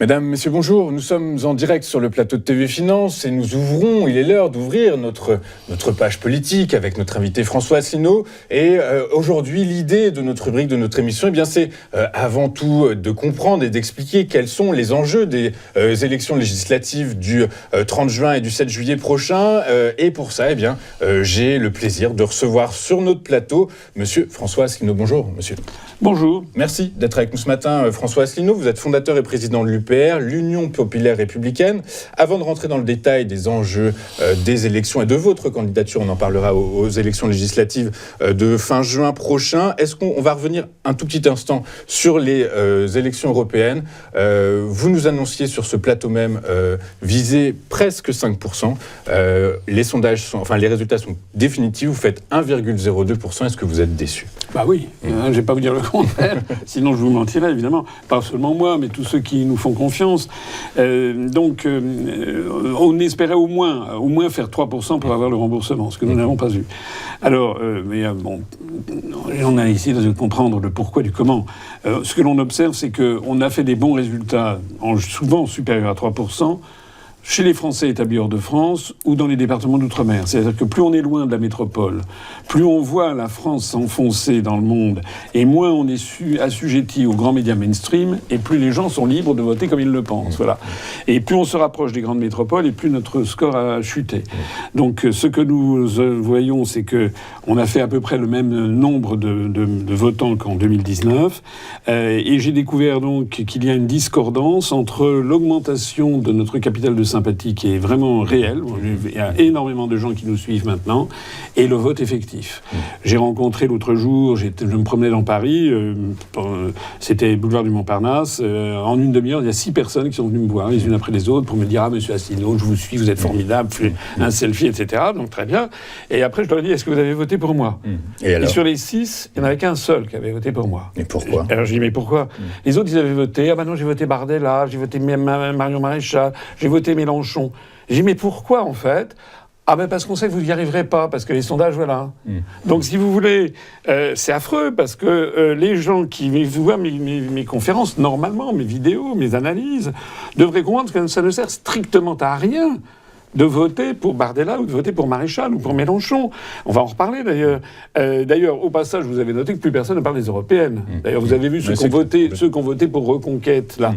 Mesdames, Messieurs, bonjour. Nous sommes en direct sur le plateau de TV Finance et nous ouvrons, il est l'heure d'ouvrir notre page politique avec notre invité François Asselineau. Et aujourd'hui, l'idée de notre rubrique, de notre émission, c'est avant tout de comprendre et d'expliquer quels sont les enjeux des élections législatives du 30 juin et du 7 juillet prochain. Et pour ça, j'ai le plaisir de recevoir sur notre plateau Monsieur François Asselineau. Bonjour, monsieur. Bonjour. Merci d'être avec nous ce matin, François Asselineau. Vous êtes fondateur et président de l'UPR, l'Union populaire républicaine. Avant de rentrer dans le détail des enjeux des élections et de votre candidature, on en parlera aux élections législatives de fin juin prochain. Est-ce qu'on va revenir un tout petit instant sur les élections européennes ? Vous nous annonciez sur ce plateau même viser presque 5%. Les résultats sont définitifs. Vous faites 1,02%. Est-ce que vous êtes déçu ? Bah oui, je ne vais pas vous dire le contraire, sinon je vous mentirais évidemment. Pas seulement moi, mais tous ceux qui nous font confiance. On espérait au moins faire 3% pour avoir le remboursement, ce que nous n'avons pas eu. Alors, on a essayé de comprendre le pourquoi du comment. Ce que l'on observe, c'est qu'on a fait des bons résultats, souvent supérieurs à 3%, chez les Français établis hors de France ou dans les départements d'outre-mer. C'est-à-dire que plus on est loin de la métropole, plus on voit la France s'enfoncer dans le monde, et moins on est assujetti aux grands médias mainstream, et plus les gens sont libres de voter comme ils le pensent. Voilà. Et plus on se rapproche des grandes métropoles, et plus notre score a chuté. Donc ce que nous voyons, c'est qu'on a fait à peu près le même nombre de votants qu'en 2019, et j'ai découvert donc qu'il y a une discordance entre l'augmentation de notre capital de sympathie qui est vraiment réelle. Il y a énormément de gens qui nous suivent maintenant, et le vote effectif. J'ai rencontré l'autre jour, je me promenais dans Paris, c'était boulevard du Montparnasse, en une demi-heure, il y a 6 personnes qui sont venues me voir, les unes après les autres, pour me dire « Ah, monsieur Asselineau, je vous suis, vous êtes formidable, un selfie, etc. » Donc très bien. Et après, je leur ai dit « Est-ce que vous avez voté pour moi ?» Et sur les 6, il n'y en avait qu'un seul qui avait voté pour moi. Et pourquoi ? Alors je dis « Mais pourquoi ?» Les autres, ils avaient voté « Ah ben non, j'ai voté Bardella, j'ai voté Marion Maréchal, j'ai voté Mélenchon. » J'ai dit, mais pourquoi, en fait ? Ah ben parce qu'on sait que vous n'y arriverez pas, parce que les sondages, voilà. Donc, si vous voulez, c'est affreux, parce que les gens qui voient mes conférences, normalement, mes vidéos, mes analyses, devraient comprendre que ça ne sert strictement à rien de voter pour Bardella ou de voter pour Maréchal ou pour Mélenchon. On va en reparler, d'ailleurs. D'ailleurs, au passage, vous avez noté que plus personne ne parle des européennes. D'ailleurs, vous avez vu ceux qui ont voté pour Reconquête, là.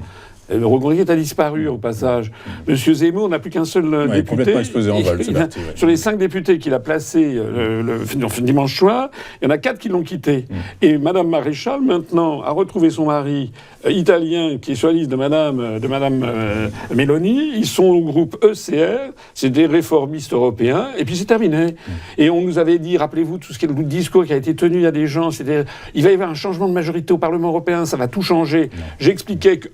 Le Reconquête a disparu au passage. Monsieur Zemmour n'a plus qu'un seul député. Complètement explosé en vol, ce parti. Sur les 5 députés qu'il a placés le dimanche soir, il y en a 4 qui l'ont quitté. Et Madame Maréchal, maintenant, a retrouvé son mari italien qui est sur la liste de Madame Meloni. Ils sont au groupe ECR, c'est des réformistes européens, et puis c'est terminé. Et on nous avait dit, rappelez-vous, tout ce qui est le discours qui a été tenu, il y a des gens, c'était il va y avoir un changement de majorité au Parlement européen, ça va tout changer. J'expliquais que,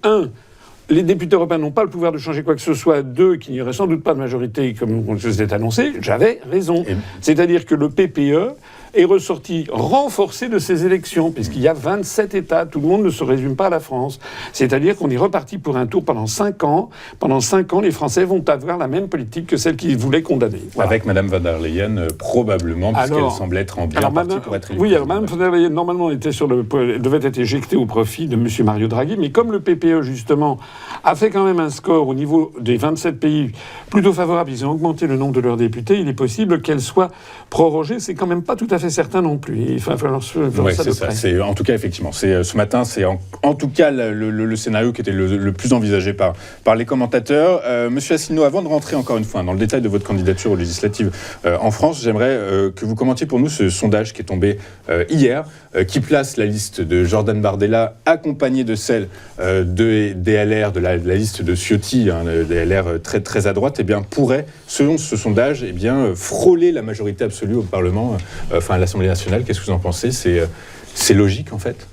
les députés européens n'ont pas le pouvoir de changer quoi que ce soit. 2, qu'il n'y aurait sans doute pas de majorité, comme je vous ai annoncé. J'avais raison. C'est-à-dire que le PPE est ressorti renforcé de ces élections, puisqu'il y a 27 États. Tout le monde ne se résume pas à la France. C'est-à-dire qu'on est reparti pour un tour pendant 5 ans. Pendant 5 ans, les Français vont avoir la même politique que celle qu'ils voulaient condamner. Voilà. Avec Mme von der Leyen, probablement, puisqu'elle semble être en bien partie pour être élue. Oui, alors Mme von der Leyen, normalement, devait être éjectée au profit de M. Mario Draghi, mais comme le PPE, justement, a fait quand même un score au niveau des 27 pays plutôt favorable, ils ont augmenté le nombre de leurs députés, il est possible qu'elle soit prorogée. C'est quand même pas tout à fait certain non plus. Il va falloir ça de près. En tout cas, effectivement, ce matin, c'est en tout cas le scénario qui était le plus envisagé par les commentateurs. Monsieur Asselineau, avant de rentrer encore une fois dans le détail de votre candidature aux législatives en France, j'aimerais que vous commentiez pour nous ce sondage qui est tombé hier, qui place la liste de Jordan Bardella accompagnée de celle des LR, de la liste de Ciotti, des LR très, très à droite, pourrait, selon ce sondage, frôler la majorité absolue au Parlement, à l'Assemblée nationale. Qu'est-ce que vous en pensez ? C'est logique, en fait ?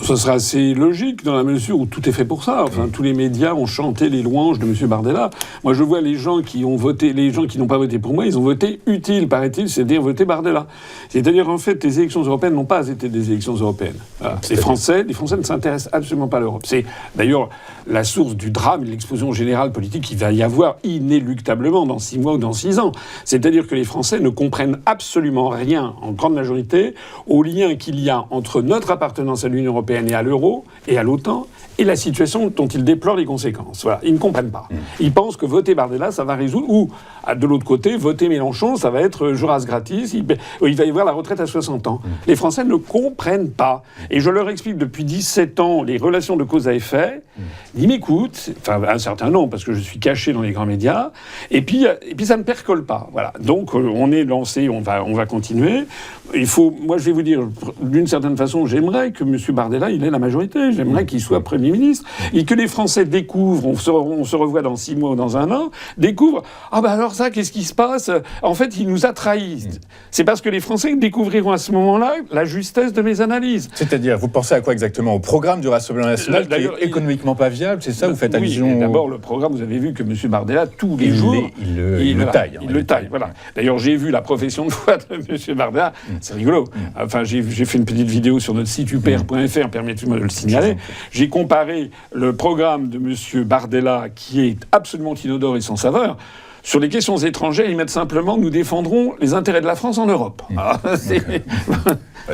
Ce sera assez logique dans la mesure où tout est fait pour ça. Tous les médias ont chanté les louanges de M. Bardella. Moi, je vois les gens qui ont voté, les gens qui n'ont pas voté pour moi, ils ont voté utile, paraît-il, c'est-à-dire voter Bardella. C'est-à-dire, en fait, les élections européennes n'ont pas été des élections européennes. Voilà. Les Français ne s'intéressent absolument pas à l'Europe. C'est d'ailleurs la source du drame et de l'explosion générale politique qu'il va y avoir inéluctablement dans 6 mois ou dans 6 ans. C'est-à-dire que les Français ne comprennent absolument rien, en grande majorité, au lien qu'il y a entre notre appartenance à l'Union européenne et à l'euro et à l'OTAN et la situation dont ils déplorent les conséquences. Voilà, ils ne comprennent pas. Ils pensent que voter Bardella, ça va résoudre, ou de l'autre côté, voter Mélenchon, ça va être Joras gratis, il va y avoir la retraite à 60 ans. Les Français ne comprennent pas. Et je leur explique depuis 17 ans les relations de cause à effet. Ils m'écoutent, enfin un certain nombre, parce que je suis caché dans les grands médias, et puis ça ne percole pas. Voilà. Donc on est lancé, on va continuer. Moi je vais vous dire, d'une certaine façon, j'aimerais que M. Bardella, il ait la majorité. J'aimerais qu'il soit Premier ministre. Et que les Français découvrent, on se revoit dans 6 mois ou dans 1 an, découvrent, ah ben alors ça, qu'est-ce qui se passe ? En fait, il nous a trahis. C'est parce que les Français découvriront à ce moment-là la justesse de mes analyses. C'est-à-dire, vous pensez à quoi exactement ? Au programme du Rassemblement national qui est économiquement pas viable, c'est ça ? Vous faites allusion... Oui, d'abord, le programme, vous avez vu que M. Bardella, tous les jours... Il le taille. Il le taille, voilà. D'ailleurs, j'ai vu la profession de foi de M. Bardella. C'est rigolo. Enfin, j'ai fait une petite vidéo sur notre site upr.fr, permettez-moi de le signaler. J'ai comparé le programme de M. Bardella, qui est absolument inodore et sans saveur. Sur les questions étrangères, ils mettent simplement « Nous défendrons les intérêts de la France en Europe ».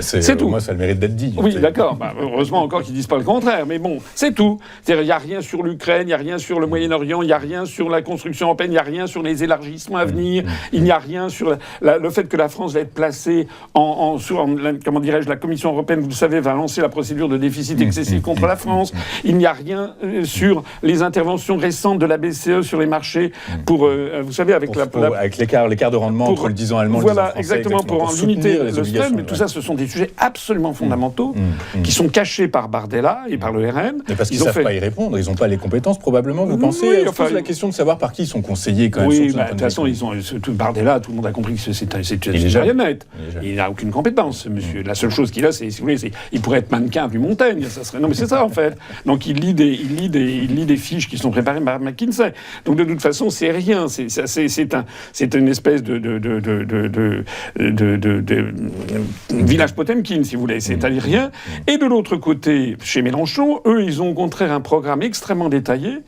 C'est tout. Moi, ça a le mérite d'être dit. Oui, d'accord. Heureusement encore qu'ils ne disent pas le contraire. Mais bon, c'est tout. C'est-à-dire, il n'y a rien sur l'Ukraine, il n'y a rien sur le Moyen-Orient, il n'y a rien sur la construction européenne, il n'y a rien sur les élargissements à venir, il n'y a rien sur le fait que la France va être placée comment dirais-je, la Commission européenne, vous le savez, va lancer la procédure de déficit excessif contre la France. Il n'y a rien sur les interventions récentes de la BCE sur les marchés pour, vous savez, avec l'écart de rendement entre le 10 ans allemand et le 10 ans français. Voilà, exactement, pour limiter le spread. Mais tout ça, ce sont des sujets absolument fondamentaux qui sont cachés par Bardella et par le RN. Mais parce qu'ils ne savent pas y répondre, ils n'ont pas les compétences probablement, vous pensez ? Oui, on se pose la question de savoir par qui ils sont conseillés quand même. Oui, de toute façon, Bardella, tout le monde a compris que c'est une marionnette. Il n'a aucune compétence, ce monsieur. La seule chose qu'il a, si vous voulez, il pourrait être mannequin du Montaigne. Non, mais c'est ça en fait. Donc il lit des fiches qui sont préparées par McKinsey. Donc de toute façon, c'est rien. C'est une espèce de village Potemkin, si vous voulez, c'est-à-dire rien. Et de l'autre côté, chez Mélenchon, eux, ils ont au contraire un programme extrêmement détaillé,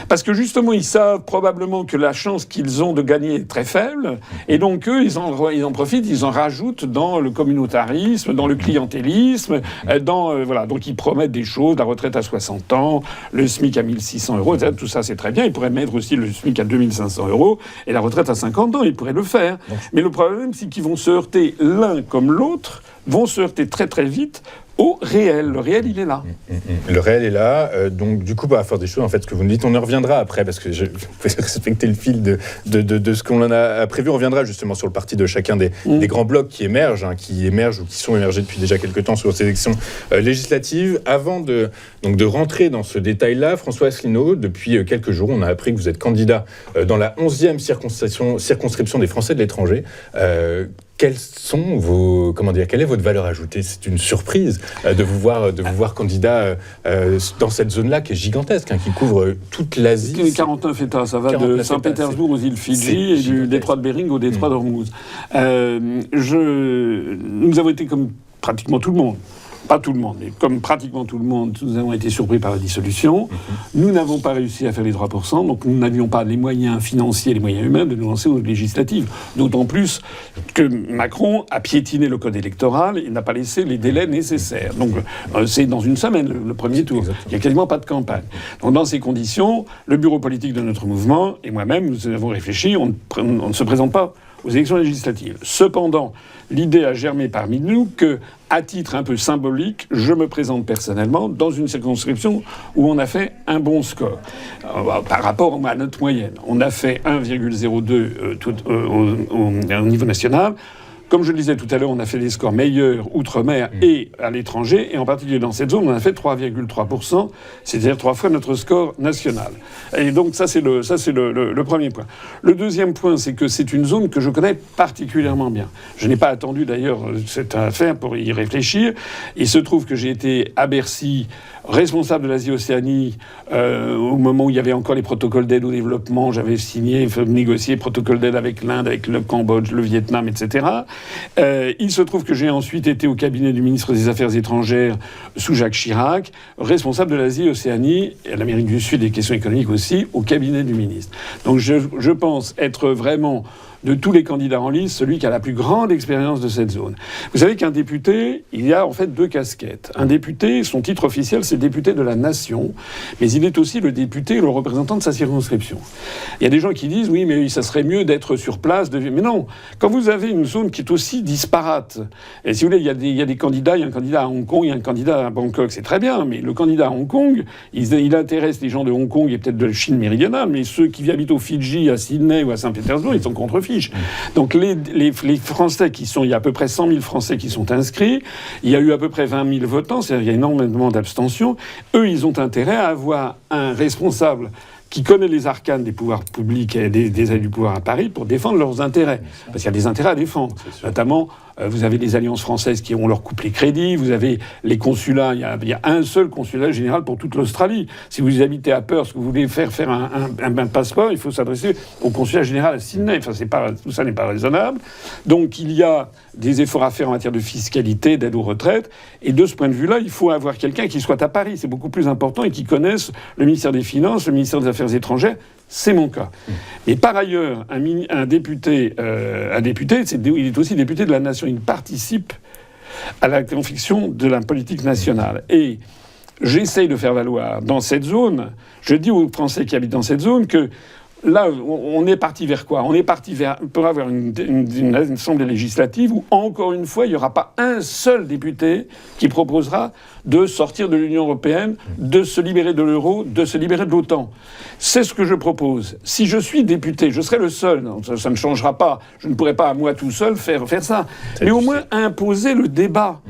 parce que justement, ils savent probablement que la chance qu'ils ont de gagner est très faible, et donc eux, ils en profitent, ils en rajoutent dans le communautarisme, dans le clientélisme, voilà. Donc ils promettent des choses, la retraite à 60 ans, le SMIC à 1 600 euros, etc. Tout ça, c'est très bien. Ils pourraient mettre aussi le SMIC à 2 500 euros et la retraite à 50 ans, ils pourraient le faire. Mais le problème, c'est qu'ils vont se heurter l'un comme l'autre, vont se heurter très très vite au réel. Le réel, il est là. Le réel est là. Donc, du coup, à force des choses, en fait, ce que vous nous dites, on y reviendra après, parce que je vais respecter le fil de ce qu'on en a prévu. On reviendra justement sur le parti de chacun des grands blocs qui émergent ou qui sont émergés depuis déjà quelques temps sur les élections législatives. Avant de rentrer dans ce détail-là, François Asselineau, depuis quelques jours, on a appris que vous êtes candidat dans la 11e circonscription des Français de l'étranger. Quelle est votre valeur ajoutée ? C'est une surprise de vous voir candidat dans cette zone-là qui est gigantesque, qui couvre toute l'Asie. 49 États, ça va de Saint-Pétersbourg aux îles Fidji et du détroit de Bering au détroit d'Ormuz. Nous avons été comme pratiquement tout le monde. Pas tout le monde, mais comme pratiquement tout le monde, nous avons été surpris par la dissolution. Nous n'avons pas réussi à faire les 3%, donc nous n'avions pas les moyens financiers, les moyens humains de nous lancer aux législatives. D'autant plus que Macron a piétiné le code électoral et n'a pas laissé les délais nécessaires. Donc c'est dans une semaine, le premier tour. Exactement. Il n'y a quasiment pas de campagne. Donc dans ces conditions, le bureau politique de notre mouvement et moi-même, nous avons réfléchi, on ne se présente pas aux élections législatives. Cependant, l'idée a germé parmi nous que, à titre un peu symbolique, je me présente personnellement dans une circonscription où on a fait un bon score par rapport à notre moyenne. On a fait 1,02 au niveau national. Comme je le disais tout à l'heure, on a fait des scores meilleurs outre-mer et à l'étranger, et en particulier dans cette zone, on a fait 3,3%, c'est-à-dire 3 fois notre score national. Et donc ça, c'est le premier point. Le deuxième point, c'est que c'est une zone que je connais particulièrement bien. Je n'ai pas attendu d'ailleurs cette affaire pour y réfléchir. Il se trouve que j'ai été à Bercy responsable de l'Asie-Océanie au moment où il y avait encore les protocoles d'aide au développement. J'avais négocié protocole d'aide avec l'Inde, avec le Cambodge, le Vietnam, etc. Il se trouve que j'ai ensuite été au cabinet du ministre des Affaires étrangères sous Jacques Chirac, responsable de l'Asie-Océanie et l'Amérique du Sud et des questions économiques aussi, au cabinet du ministre. Donc je pense être vraiment de tous les candidats en lice, celui qui a la plus grande expérience de cette zone. Vous savez qu'un député, il y a en fait 2 casquettes. Un député, son titre officiel, c'est député de la nation, mais il est aussi le député, le représentant de sa circonscription. Il y a des gens qui disent, oui, mais ça serait mieux d'être sur place. Mais non, quand vous avez une zone qui est aussi disparate, et si vous voulez, il y a des candidats, il y a un candidat à Hong Kong, il y a un candidat à Bangkok, c'est très bien, mais le candidat à Hong Kong, il intéresse les gens de Hong Kong et peut-être de Chine méridionale, mais ceux qui habitent au Fidji, à Sydney ou à Saint-Pétersbourg, ils sont contre-fiches. Donc les Français il y a à peu près 100 000 Français qui sont inscrits, il y a eu à peu près 20 000 votants, c'est-à-dire qu'il y a énormément d'abstention. Eux, ils ont intérêt à avoir un responsable qui connaît les arcanes des pouvoirs publics et des aides du pouvoir à Paris pour défendre leurs intérêts. Parce qu'il y a des intérêts à défendre. Notamment, vous avez des alliances françaises qui ont leur couple les crédits, vous avez les consulats, il y a un seul consulat général pour toute l'Australie. Si vous habitez à Perth, que vous voulez faire un passeport, il faut s'adresser au consulat général à Sydney. Enfin, tout ça n'est pas raisonnable. Donc il y a des efforts à faire en matière de fiscalité, d'aide aux retraites. Et de ce point de vue-là, il faut avoir quelqu'un qui soit à Paris. C'est beaucoup plus important et qui connaisse le ministère des Finances, le ministère des Affaires étrangères. C'est mon cas. Et par ailleurs, un député, il est aussi député de la nation. Il participe à la confection de la politique nationale. Et j'essaye de faire valoir dans cette zone, je dis aux Français qui habitent dans cette zone que là, on est parti vers quoi ? On est parti pour avoir une assemblée législative où, encore une fois, il n'y aura pas un seul député qui proposera de sortir de l'Union européenne, de se libérer de l'euro, de se libérer de l'OTAN. C'est ce que je propose. Si je suis député, je serai le seul. Ça ne changera pas. Je ne pourrai pas, à moi tout seul, faire ça. Mais au moins imposer le débat.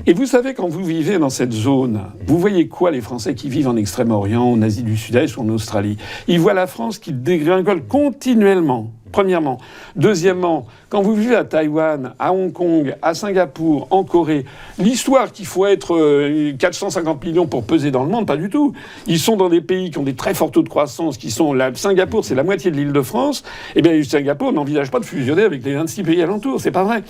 Et vous savez, quand vous vivez dans cette zone, vous voyez quoi, les Français qui vivent en Extrême-Orient, en Asie du Sud-Est ou en Australie ? Ils voient la France qui dégringole continuellement. Premièrement. Deuxièmement, quand vous vivez à Taïwan, à Hong Kong, à Singapour, en Corée, l'histoire qu'il faut être 450 millions pour peser dans le monde, pas du tout. Ils sont dans des pays qui ont des très forts taux de croissance, Singapour, c'est la moitié de l'Île-de-France. Eh bien, Singapour n'envisage pas de fusionner avec les 26 pays alentours. C'est pas vrai.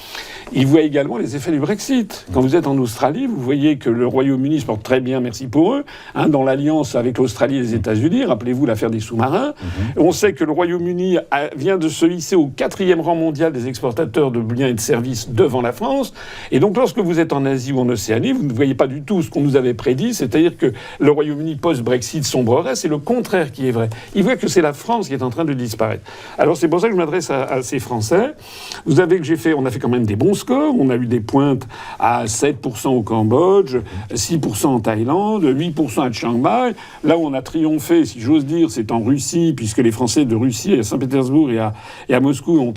Ils voient également les effets du Brexit. Quand vous êtes en Australie, vous voyez que le Royaume-Uni se porte très bien, merci pour eux, dans l'alliance avec l'Australie et les États-Unis. Rappelez-vous l'affaire des sous-marins. On sait que le Royaume-Uni vient de se hisser au 4e rang mondial des exportateurs de biens et de services devant la France. Et donc, lorsque vous êtes en Asie ou en Océanie, vous ne voyez pas du tout ce qu'on nous avait prédit, c'est-à-dire que le Royaume-Uni post-Brexit sombrerait. C'est le contraire qui est vrai. Ils voient que c'est la France qui est en train de disparaître. Alors, c'est pour ça que je m'adresse à ces Français. Vous savez que on a fait quand même des bons scores. On a eu des pointes à 7% au Cambodge, 6% en Thaïlande, 8% à Chiang Mai. Là où on a triomphé, si j'ose dire, c'est en Russie, puisque les Français de Russie, à Saint-Pétersbourg et à Moscou ont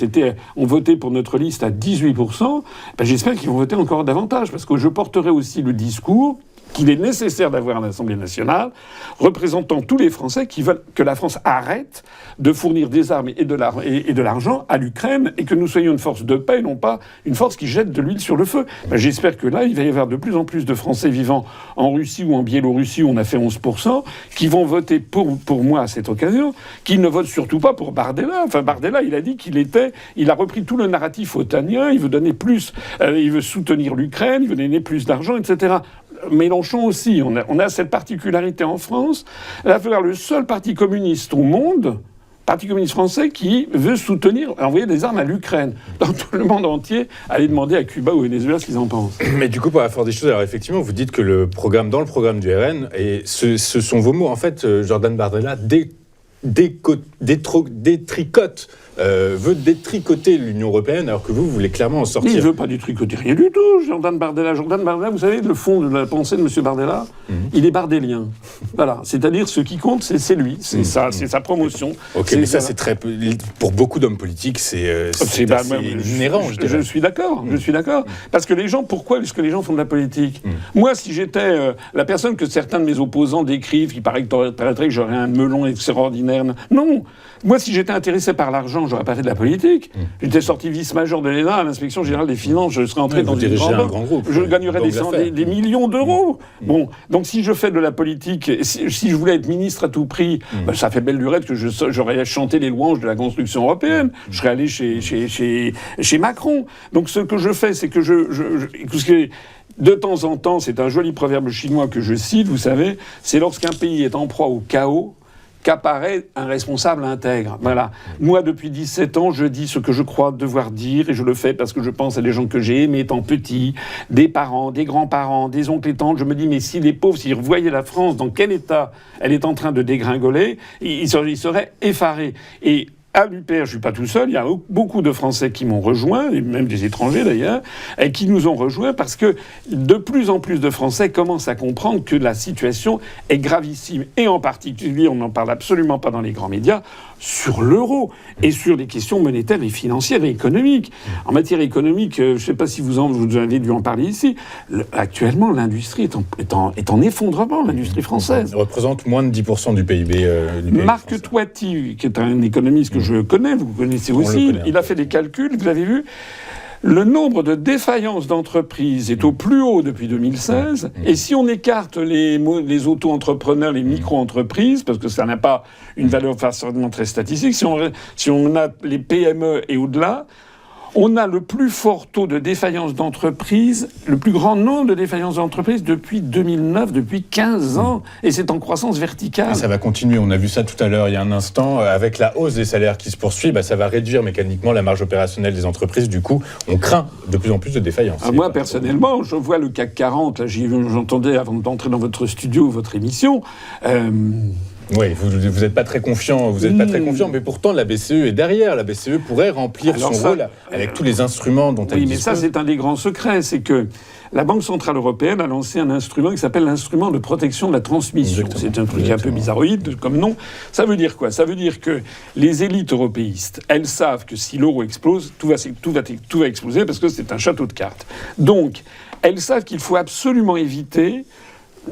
voté pour notre liste à 18%, j'espère qu'ils vont voter encore davantage, parce que je porterai aussi le discours qu'il est nécessaire d'avoir une Assemblée nationale représentant tous les Français qui veulent que la France arrête de fournir des armes et de l'argent à l'Ukraine et que nous soyons une force de paix et non pas une force qui jette de l'huile sur le feu. J'espère que là, il va y avoir de plus en plus de Français vivant en Russie ou en Biélorussie, où on a fait 11%, qui vont voter pour moi à cette occasion, qui ne votent surtout pas pour Bardella. Enfin, Bardella, il a dit il a repris tout le narratif otanien, il veut donner plus, il veut soutenir l'Ukraine, il veut donner plus d'argent, etc. Mélenchon aussi, on a cette particularité en France, d'avoir le seul parti communiste au monde, parti communiste français, qui veut envoyer des armes à l'Ukraine. Dans tout le monde entier, allez demander à Cuba ou au Venezuela ce qu'ils en pensent. Mais du coup, pour la force des choses, alors effectivement, vous dites que dans le programme du RN, et ce sont vos mots, en fait, Jordan Bardella détricote, veut détricoter l'Union européenne, alors que vous voulez clairement en sortir. Il ne veut pas détricoter rien du tout, Jordan Bardella. Jordan Bardella, vous savez, le fond de la pensée de M. Bardella, il est bardélien. Voilà, c'est-à-dire ce qui compte, c'est lui, c'est c'est sa promotion. Ok, mais ça, c'est très... Pour beaucoup d'hommes politiques, c'est inhérent, je dirais. Je suis d'accord, Parce que les gens, pourquoi est-ce que les gens font de la politique ? Moi, si j'étais la personne que certains de mes opposants décrivent, qui paraît que j'aurais un melon extraordinaire, non. Moi, si j'étais intéressé par l'argent, j'aurais pas fait de la politique. J'étais sorti vice-major de l'ENA à l'inspection générale des finances, je serais entré dans un grand groupe. Je gagnerais des millions d'euros. Bon, donc si je fais de la politique, si je voulais être ministre à tout prix, ça fait belle lurette que j'aurais chanté les louanges de la construction européenne. Je serais allé chez Macron. Donc ce que je fais, c'est que de temps en temps, c'est un joli proverbe chinois que je cite, vous savez, c'est lorsqu'un pays est en proie au chaos qu'apparaît un responsable intègre. Voilà. Moi, depuis 17 ans, je dis ce que je crois devoir dire, et je le fais parce que je pense à des gens que j'ai aimés étant petit, des parents, des grands-parents, des oncles et tantes. Je me dis, mais si les pauvres, s'ils voyaient la France, dans quel état elle est en train de dégringoler, ils seraient effarés. Et à l'UPR, je ne suis pas tout seul, il y a beaucoup de Français qui m'ont rejoint, et même des étrangers d'ailleurs, et qui nous ont rejoints parce que de plus en plus de Français commencent à comprendre que la situation est gravissime. Et en particulier, on n'en parle absolument pas dans les grands médias, sur l'euro et sur les questions monétaires et financières et économiques. En matière économique, je ne sais pas si vous avez dû en parler ici, actuellement l'industrie est en effondrement, l'industrie française. Elle représente moins de 10% du PIB. Marc Toiti, qui est un économiste que je connais, vous connaissez aussi, il a fait des calculs, vous avez vu. Le nombre de défaillances d'entreprises est au plus haut depuis 2016. Et si on écarte les auto-entrepreneurs, les micro-entreprises, parce que ça n'a pas une valeur forcément très statistique, si on a les PME et au-delà, on a le plus fort taux de défaillance d'entreprises, le plus grand nombre de défaillances d'entreprises depuis 2009, depuis 15 ans. Et c'est en croissance verticale. Et ça va continuer. On a vu ça tout à l'heure, il y a un instant. Avec la hausse des salaires qui se poursuit, ça va réduire mécaniquement la marge opérationnelle des entreprises. Du coup, on craint de plus en plus de défaillances. Moi, personnellement, je vois le CAC 40. Là, j'entendais, avant d'entrer dans votre studio, votre émission... Oui, vous n'êtes pas très confiant, mais pourtant la BCE est derrière. La BCE pourrait remplir son rôle avec tous les instruments dont elle dispose. Oui, mais ça, c'est un des grands secrets, c'est que la Banque Centrale Européenne a lancé un instrument qui s'appelle l'instrument de protection de la transmission. Exactement. C'est un truc un peu bizarroïde comme nom. Ça veut dire quoi ? Ça veut dire que les élites européistes, elles savent que si l'euro explose, tout va exploser parce que c'est un château de cartes. Donc, elles savent qu'il faut absolument éviter,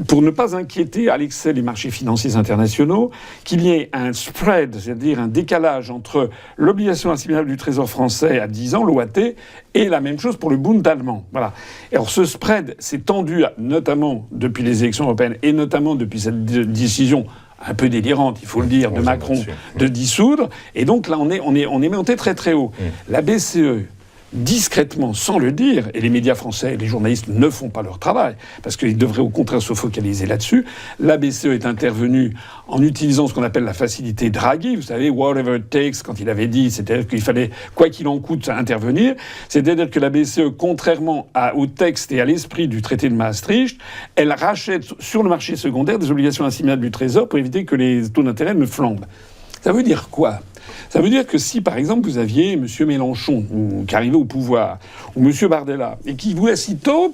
pour ne pas inquiéter à l'excès les marchés financiers internationaux, qu'il y ait un spread, c'est-à-dire un décalage entre l'obligation assimilable du Trésor français à 10 ans, l'OAT, et la même chose pour le Bund allemand. Voilà. Et alors ce spread s'est tendu, notamment depuis les élections européennes, et notamment depuis cette décision un peu délirante, il faut le dire, de Macron, de dissoudre. Et donc là, on est monté très très haut. La BCE, discrètement, sans le dire, et les médias français et les journalistes ne font pas leur travail, parce qu'ils devraient au contraire se focaliser là-dessus, la BCE est intervenue en utilisant ce qu'on appelle la facilité Draghi, vous savez, whatever it takes, quand il avait dit, c'est-à-dire qu'il fallait, quoi qu'il en coûte, intervenir, c'est-à-dire que la BCE, contrairement au texte et à l'esprit du traité de Maastricht, elle rachète sur le marché secondaire des obligations assimilables du Trésor pour éviter que les taux d'intérêt ne flambent. Ça veut dire quoi ? Ça veut dire que si, par exemple, vous aviez M. Mélenchon, qui arrivait au pouvoir, ou M. Bardella, et qui voulait, si tant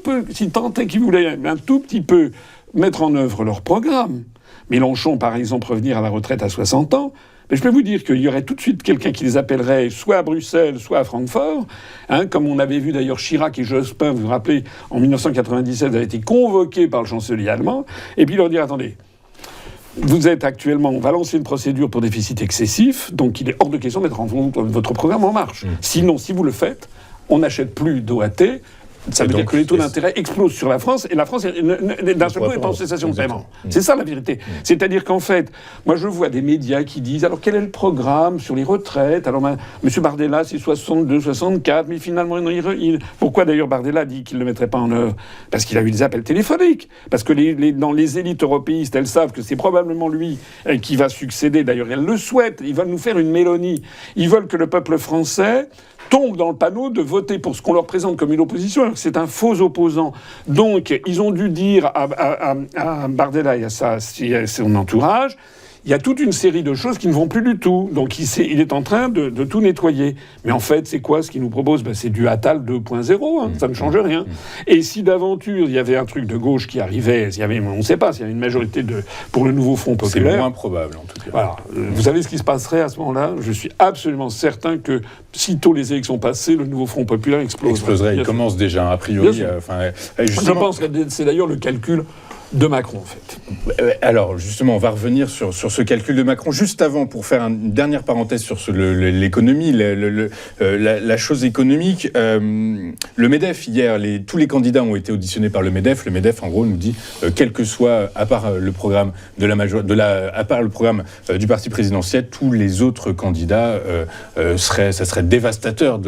est qu'ils voulaient un tout petit peu mettre en œuvre leur programme, Mélenchon, par exemple, revenir à la retraite à 60 ans, mais je peux vous dire qu'il y aurait tout de suite quelqu'un qui les appellerait soit à Bruxelles, soit à Francfort, comme on avait vu d'ailleurs Chirac et Jospin, vous vous rappelez, en 1997, avaient été convoqués par le chancelier allemand, et puis leur dire, attendez, vous êtes actuellement, on va lancer une procédure pour déficit excessif, donc il est hors de question de mettre votre programme en marche. Sinon, si vous le faites, on n'achète plus d'OAT. Ça veut dire que les taux d'intérêt explosent sur la France, et la France, d'un seul coup, est en cessation de paiement. C'est ça la vérité. C'est-à-dire qu'en fait, moi je vois des médias qui disent, alors quel est le programme sur les retraites ? Alors M. Bardella, c'est 62, 64, mais finalement, pourquoi d'ailleurs Bardella dit qu'il ne le mettrait pas en œuvre ? Parce qu'il a eu des appels téléphoniques. Parce que dans les élites européistes, elles savent que c'est probablement lui qui va succéder. D'ailleurs, elles le souhaitent. Ils veulent nous faire une Mélanie. Ils veulent que le peuple français tombe dans le panneau de voter pour ce qu'on leur présente comme une opposition, alors que c'est un faux opposant. Donc, ils ont dû dire à Bardella et à son entourage, il y a toute une série de choses qui ne vont plus du tout. Donc, il est en train de tout nettoyer. Mais en fait, c'est quoi ce qu'il nous propose ? C'est du Attal 2.0, ça ne change rien. Et si d'aventure, il y avait un truc de gauche qui arrivait, on ne sait pas, s'il y avait une majorité pour le nouveau Front populaire... C'est moins probable, en tout cas. Voilà. Vous savez ce qui se passerait à ce moment-là ? Je suis absolument certain que, sitôt les élections passées, le nouveau Front populaire exploserait. Il commence déjà, a priori. Je pense que c'est d'ailleurs le calcul de Macron, en fait. Alors, justement, on va revenir sur ce calcul de Macron. Juste avant, pour faire une dernière parenthèse sur l'économie, la chose économique, le MEDEF, hier, tous les candidats ont été auditionnés par le MEDEF. Le MEDEF, en gros, nous dit, quel que soit, à part le programme du parti présidentiel, tous les autres candidats, ça serait dévastateur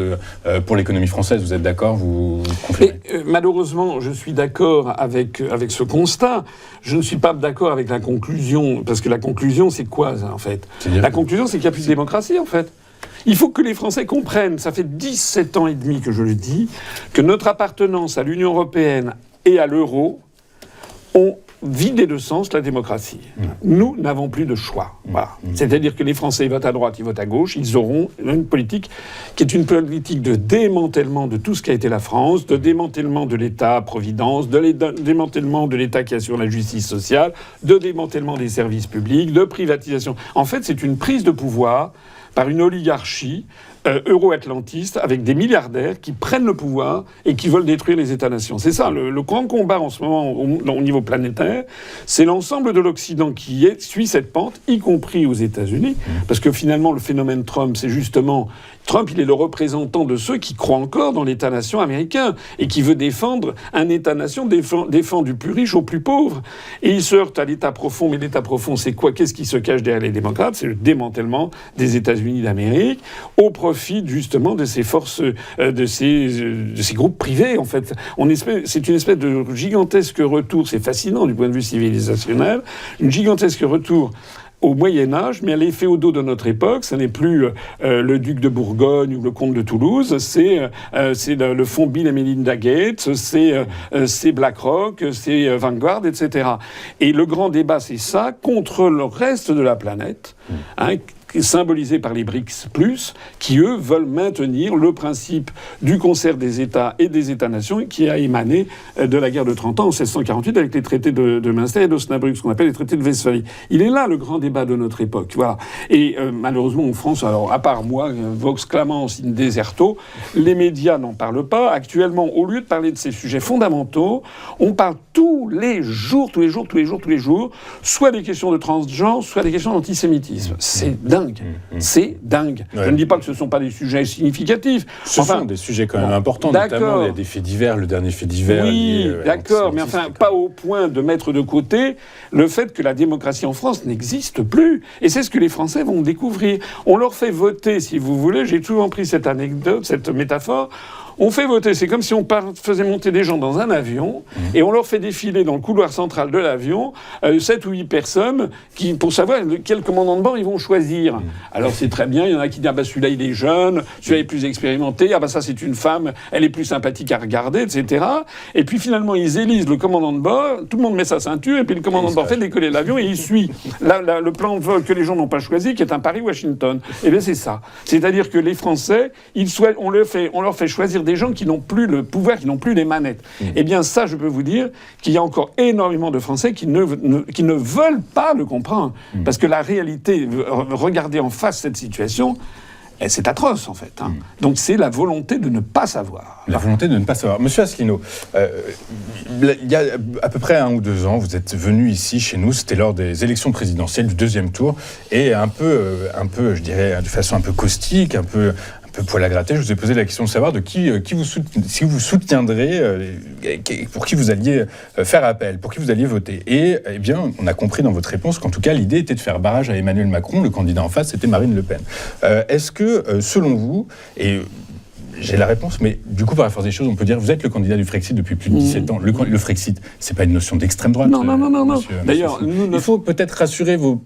pour l'économie française. Vous êtes d'accord ? Vous confirmez ? Malheureusement, je suis d'accord avec ce constat. ça. Je ne suis pas d'accord avec la conclusion, parce que la conclusion, c'est quoi, ça, en fait ? La conclusion, c'est qu'il n'y a plus de démocratie, en fait. Il faut que les Français comprennent, ça fait 17 ans et demi que je le dis, que notre appartenance à l'Union européenne et à l'euro ont vidé de sens la démocratie. Nous n'avons plus de choix. Voilà. C'est-à-dire que les Français ils votent à droite, ils votent à gauche, ils auront une politique qui est une politique de démantèlement de tout ce qu'a été la France, de démantèlement de l'État-providence, de démantèlement de l'État qui assure la justice sociale, de démantèlement des services publics, de privatisation. En fait, c'est une prise de pouvoir par une oligarchie euro-atlantiste avec des milliardaires qui prennent le pouvoir et qui veulent détruire les États-nations. C'est ça, le grand combat en ce moment au niveau planétaire, c'est l'ensemble de l'Occident qui suit cette pente, y compris aux États-Unis, parce que finalement le phénomène Trump, c'est justement... Trump, il est le représentant de ceux qui croient encore dans l'État-nation américain et qui veut défendre un État-nation, défend du plus riche au plus pauvre. Et il se heurte à l'État profond. Mais l'État profond, c'est quoi ? Qu'est-ce qui se cache derrière les démocrates ? C'est le démantèlement des États-Unis d'Amérique au profit justement de ces forces, de ces groupes privés. En fait, c'est une espèce de gigantesque retour. C'est fascinant du point de vue civilisationnel. Une gigantesque retour au Moyen-Âge, mais à les féodaux de notre époque. Ce n'est plus le duc de Bourgogne ou le comte de Toulouse, c'est le fonds Bill et Melinda Gates, c'est BlackRock, c'est Vanguard, etc. Et le grand débat, c'est ça, contre le reste de la planète, symbolisé par les BRICS+, qui, eux, veulent maintenir le principe du concert des États et des États-nations qui a émané de la guerre de 30 ans en 1648 avec les traités de Münster et d'Osnabrück, ce qu'on appelle les traités de Westphalie. Il est là le grand débat de notre époque. Voilà. Et malheureusement, en France, alors à part moi, Vox clamans in deserto, les médias n'en parlent pas. Actuellement, au lieu de parler de ces sujets fondamentaux, on parle tous les jours, soit des questions de transgenre, soit des questions d'antisémitisme. C'est dingue. C'est dingue. Ouais. Je ne dis pas que ce ne sont pas des sujets significatifs. Ce sont des sujets quand même importants, notamment il y a des faits divers, le dernier fait divers. Oui, d'accord, mais enfin, pas au point de mettre de côté le fait que la démocratie en France n'existe plus. Et c'est ce que les Français vont découvrir. On leur fait voter, si vous voulez, j'ai souvent pris cette anecdote, cette métaphore. On fait voter, c'est comme si on faisait monter des gens dans un avion et on leur fait défiler dans le couloir central de l'avion 7 ou 8 personnes pour savoir quel commandant de bord ils vont choisir. Alors c'est très bien, il y en a qui disent « Ah bah celui-là il est jeune, celui-là est plus expérimenté, ah bah ça c'est une femme, elle est plus sympathique à regarder, etc. » Et puis finalement ils élisent le commandant de bord, tout le monde met sa ceinture et puis le commandant de bord fait décoller l'avion et il suit le plan de vol que les gens n'ont pas choisi, qui est un Paris-Washington. Et bien c'est ça. C'est-à-dire que les Français, on leur fait choisir des gens qui n'ont plus le pouvoir, qui n'ont plus les manettes. Eh bien ça, je peux vous dire qu'il y a encore énormément de Français qui ne veulent pas le comprendre. Parce que la réalité, regardez en face cette situation, c'est atroce, en fait. Donc c'est la volonté de ne pas savoir. La volonté de ne pas savoir. Monsieur Asselineau, il y a à peu près 1 ou 2 ans, vous êtes venu ici, chez nous, c'était lors des élections présidentielles du 2e tour, et un peu, je dirais, de façon un peu caustique, un peu poil à gratter, je vous ai posé la question de savoir de qui vous soutiendrez, pour qui vous alliez faire appel, pour qui vous alliez voter. Et eh bien, on a compris dans votre réponse qu'en tout cas, l'idée était de faire barrage à Emmanuel Macron. Le candidat en face, c'était Marine Le Pen. Est-ce que, selon vous, et j'ai la réponse, mais du coup, par la force des choses, on peut dire que vous êtes le candidat du Frexit depuis plus de 17 ans. Le Frexit, c'est pas une notion d'extrême droite. Non. D'ailleurs, il faut peut-être rassurer vos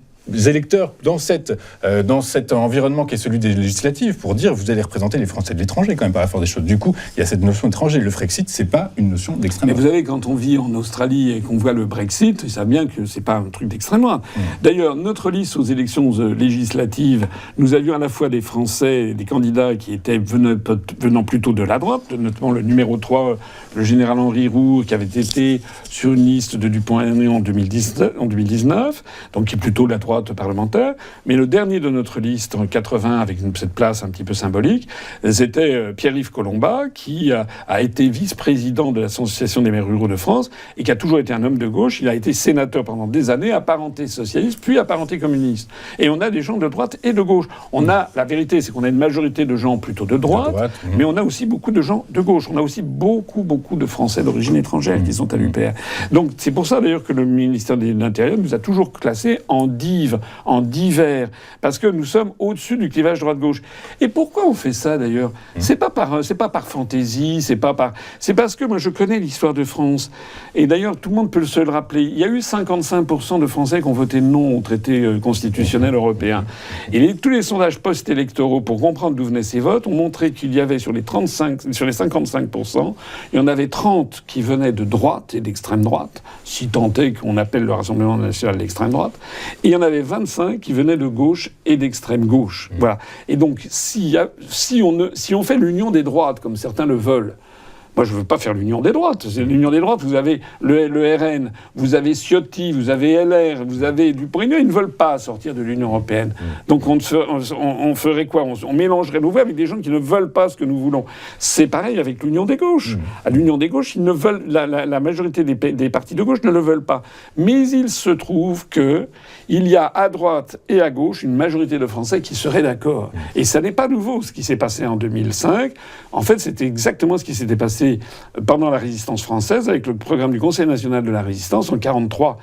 électeurs dans cet environnement qui est celui des législatives pour dire vous allez représenter les Français de l'étranger quand même par la force des choses. Du coup, il y a cette notion d'étranger. Le Frexit, c'est pas une notion d'extrême droite. Mais vous savez, quand on vit en Australie et qu'on voit le Brexit, ils savent bien que c'est pas un truc d'extrême droite. D'ailleurs, notre liste aux élections législatives, nous avions à la fois des Français, des candidats qui étaient venant plutôt de la droite, notamment le numéro 3, le général Henri Roux, qui avait été sur une liste de Dupont-Aignan en 2019, donc qui est plutôt la droite parlementaire, mais le dernier de notre liste en 80 avec cette place un petit peu symbolique, c'était Pierre-Yves Collombat qui a été vice-président de l'Association des maires ruraux de France et qui a toujours été un homme de gauche. Il a été sénateur pendant des années, apparenté socialiste, puis apparenté communiste. Et on a des gens de droite et de gauche. La vérité, c'est qu'on a une majorité de gens plutôt de droite, mais on a aussi beaucoup de gens de gauche. On a aussi beaucoup de Français d'origine étrangère qui sont à l'UPR. Donc c'est pour ça d'ailleurs que le ministère de l'Intérieur nous a toujours classés en 10 massive en divers, parce que nous sommes au-dessus du clivage droite-gauche. Et pourquoi on fait ça d'ailleurs ? C'est pas par fantaisie, c'est parce que moi je connais l'histoire de France. Et d'ailleurs tout le monde peut se le rappeler. Il y a eu 55% de Français qui ont voté non au traité constitutionnel européen. Et tous les sondages post-électoraux pour comprendre d'où venaient ces votes ont montré qu'il y avait sur les 55%, il y en avait 30 qui venaient de droite et d'extrême droite, si tant est qu'on appelle le Rassemblement national l'extrême droite, et il y en avait 25 qui venaient de gauche et d'extrême gauche. Voilà. Et donc, si on fait l'union des droites, comme certains le veulent, moi, je ne veux pas faire l'union des droites. C'est l'union des droites. Vous avez le RN, vous avez Ciotti, vous avez LR, vous avez Dupont-Aignan. Ils ne veulent pas sortir de l'Union européenne. Donc, on ferait quoi ? On mélangerait nos voix avec des gens qui ne veulent pas ce que nous voulons. C'est pareil avec l'union des gauches. À l'union des gauches, ils ne veulent, la majorité des partis de gauche ne le veulent pas. Mais il se trouve qu'il y a à droite et à gauche une majorité de Français qui seraient d'accord. Et ça n'est pas nouveau, ce qui s'est passé en 2005. En fait, c'était exactement ce qui s'était passé pendant la résistance française, avec le programme du Conseil national de la résistance en 43-44,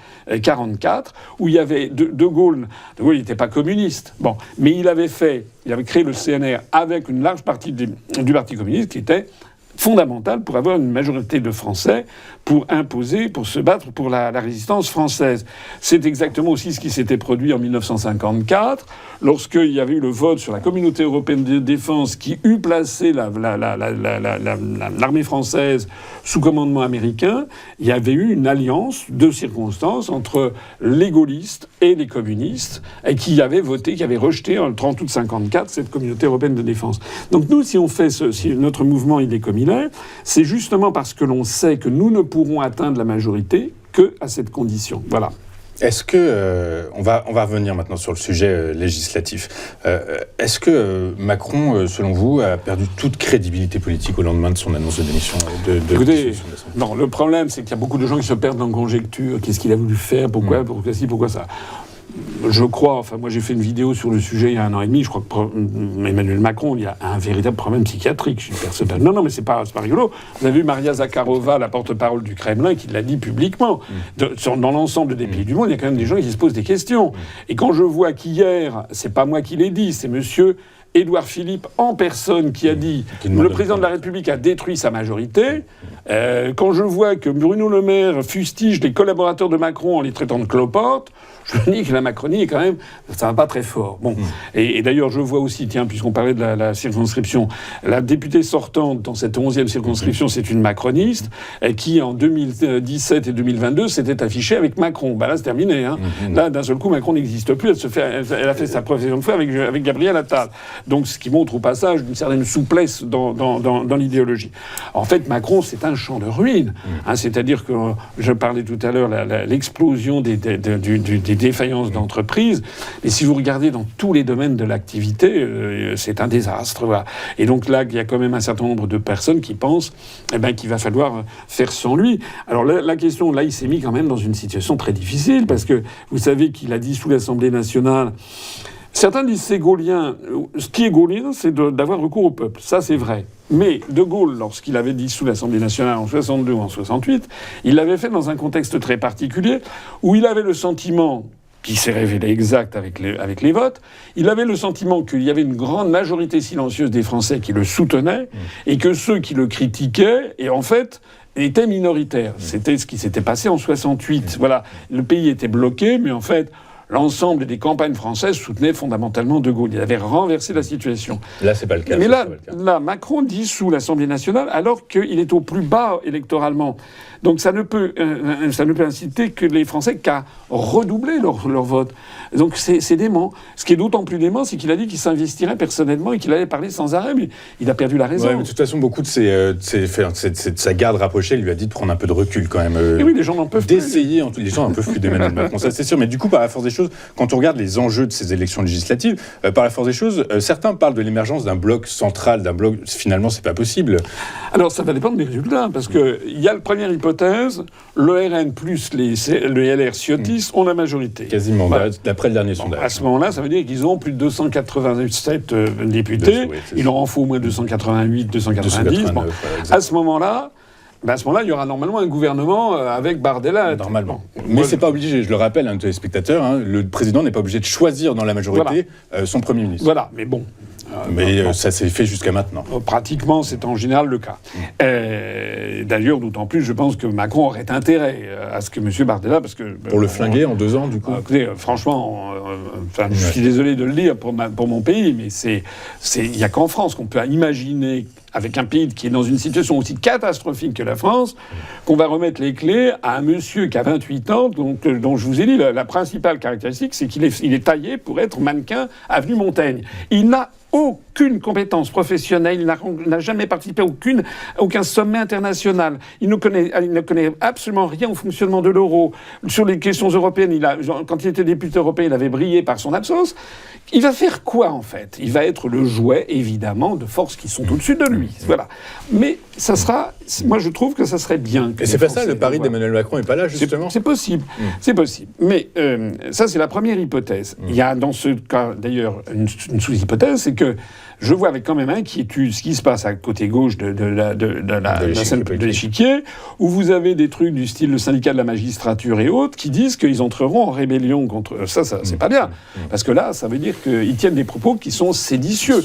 où il y avait De Gaulle n'était pas communiste, mais il avait créé le CNR avec une large partie du Parti communiste qui était fondamental pour avoir une majorité de Français pour se battre pour la résistance française. C'est exactement aussi ce qui s'était produit en 1954, lorsqu'il y avait eu le vote sur la communauté européenne de défense qui eut placé l'armée française sous commandement américain. Il y avait eu une alliance de circonstances entre les gaullistes et les communistes, et qui avaient rejeté en 30 août 54 cette communauté européenne de défense. Donc nous, si notre mouvement il est comme il est, c'est justement parce que l'on sait que nous ne pourrons atteindre la majorité qu'à cette condition. Voilà. Est-ce que, on va revenir maintenant sur le sujet législatif, est-ce que Macron, selon vous, a perdu toute crédibilité politique au lendemain de son annonce de démission Écoutez, non, le problème, c'est qu'il y a beaucoup de gens qui se perdent dans conjecture. Qu'est-ce qu'il a voulu faire ? Pourquoi ci, pourquoi ça ? Je crois, moi j'ai fait une vidéo sur le sujet il y a 1 an et demi, je crois que Emmanuel Macron, il y a un véritable problème psychiatrique chez une personne. Non, mais c'est pas rigolo. Vous avez vu Maria Zakharova, la porte-parole du Kremlin, qui l'a dit publiquement. Dans l'ensemble des pays du monde, il y a quand même des gens qui se posent des questions. Et quand je vois qu'hier, c'est pas moi qui l'ai dit, c'est monsieur Édouard Philippe en personne qui a dit le président de la République a détruit sa majorité. Quand je vois que Bruno Le Maire fustige les collaborateurs de Macron en les traitant de cloportes, je me dis que la Macronie est quand même, ça va pas très fort. Et d'ailleurs, je vois aussi, puisqu'on parlait de la circonscription, la députée sortante dans cette 11e circonscription, c'est une macroniste, qui en 2017 et 2022 s'était affichée avec Macron. Là, c'est terminé. Là, d'un seul coup, Macron n'existe plus. Elle a fait sa profession de foi avec Gabriel Attal. Donc, ce qui montre au passage une certaine souplesse dans l'idéologie. En fait, Macron, c'est un champ de ruines. C'est-à-dire que, je parlais tout à l'heure, l'explosion des défaillances d'entreprises. Et si vous regardez dans tous les domaines de l'activité, c'est un désastre. Voilà. Et donc là, il y a quand même un certain nombre de personnes qui pensent qu'il va falloir faire sans lui. Alors la question, là, il s'est mis quand même dans une situation très difficile, parce que vous savez qu'il a dit sous l'Assemblée nationale... Certains disent c'est gaullien. Ce qui est gaullien, c'est d'avoir recours au peuple. Ça, c'est vrai. Mais De Gaulle, lorsqu'il avait dit sous l'Assemblée nationale en 62 ou en 68, il l'avait fait dans un contexte très particulier, où il avait le sentiment, qui s'est révélé exact avec les votes, il avait le sentiment qu'il y avait une grande majorité silencieuse des Français qui le soutenaient, et que ceux qui le critiquaient, et en fait... étaient minoritaires. C'était ce qui s'était passé en 68. Voilà. Le pays était bloqué, mais en fait... l'ensemble des campagnes françaises soutenaient fondamentalement De Gaulle. Il avait renversé la situation. Là, c'est pas le cas. Mais là, Macron dit sous l'Assemblée nationale, alors qu'il est au plus bas électoralement. Donc ça ne peut inciter que les Français qu'à redoubler leur vote. Donc c'est dément. Ce qui est d'autant plus dément, c'est qu'il a dit qu'il s'investirait personnellement et qu'il allait parler sans arrêt, mais il a perdu la raison. Ouais, mais de toute façon, beaucoup de sa garde rapprochée lui a dit de prendre un peu de recul quand même. Et oui, les gens n'en peuvent plus. Les gens n'en peuvent plus d'Emmanuel Macron, ça c'est sûr. Mais du coup, par la force des choses, quand on regarde les enjeux de ces élections législatives, par la force des choses, certains parlent de l'émergence d'un bloc central, d'un bloc... Finalement, c'est pas possible. Alors, ça va dépendre des résultats, parce qu'il y a la première hypothèse, le RN plus le LR Ciotti ont la majorité. Quasiment, d'après le dernier sondage. À ce moment-là, ça veut dire qu'ils ont plus de 287 députés. Il en faut au moins 288, 290. À ce moment-là, Ben à ce moment-là, il y aura normalement un gouvernement avec Bardella. Normalement. Mais c'est pas obligé, je le rappelle à nos téléspectateurs, hein, le président n'est pas obligé de choisir dans la majorité son Premier ministre. Voilà, mais bon. Ça s'est fait jusqu'à maintenant. Pratiquement, c'est en général le cas. D'ailleurs, d'autant plus, je pense que Macron aurait intérêt à ce que M. Bardella... Parce que, pour le flinguer en 2 ans, du coup. Écoutez, franchement, je suis désolé de le dire pour mon pays, mais il n'y a qu'en France qu'on peut imaginer, avec un pays qui est dans une situation aussi catastrophique que la France, qu'on va remettre les clés à un monsieur qui a 28 ans, dont je vous ai dit, la principale caractéristique, c'est qu'il est taillé pour être mannequin avenue Montaigne. Il n'a aucune compétence professionnelle, il n'a jamais participé à aucun sommet international. Il ne connaît absolument rien au fonctionnement de l'euro. Sur les questions européennes, quand il était député européen, il avait brillé par son absence. Il va faire quoi, en fait ? Il va être le jouet, évidemment, de forces qui sont au-dessus de lui. Voilà. Mais moi, je trouve que ça serait bien. Et c'est pas ça, le pari d'Emmanuel Macron n'est pas là, justement ? C'est possible. C'est possible. Mais ça, c'est la première hypothèse. Il y a, dans ce cas, d'ailleurs, une sous-hypothèse, c'est que je vois avec quand même inquiétude ce qui se passe à côté gauche de la scène de l'échiquier, où vous avez des trucs du style le syndicat de la magistrature et autres qui disent qu'ils entreront en rébellion contre... Ça c'est pas bien. Parce que là, ça veut dire qu'ils tiennent des propos qui sont séditieux.